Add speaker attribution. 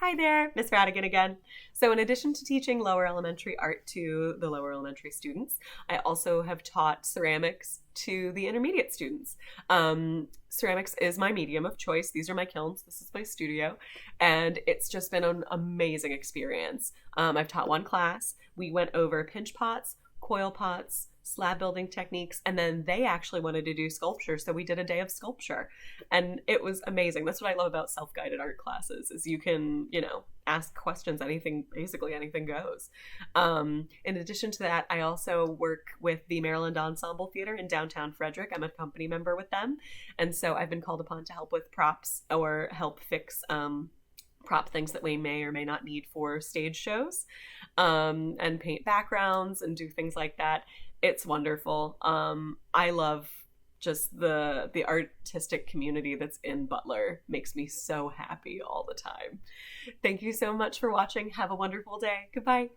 Speaker 1: Hi there, Miss Rattigan again. So, in addition to teaching lower elementary art to the lower elementary students, I also have taught ceramics to the intermediate students. Ceramics is my medium of choice. These are my kilns. This is my studio. And it's just been an amazing experience. I've taught one class. We went over pinch pots, coil pots, slab building techniques, and then they actually wanted to do sculpture, so we did a day of sculpture, and it was amazing. That's what I love about self-guided art classes, is you can, ask questions. Anything, basically anything goes. In addition to that, I also work with the Maryland Ensemble Theater in downtown Frederick. I'm a company member with them, and so I've been called upon to help with props or help fix prop things that we may or may not need for stage shows, and paint backgrounds and do things like that. It's wonderful. I love just the artistic community that's in Butler. Makes me so happy all the time. Thank you so much for watching. Have a wonderful day. Goodbye.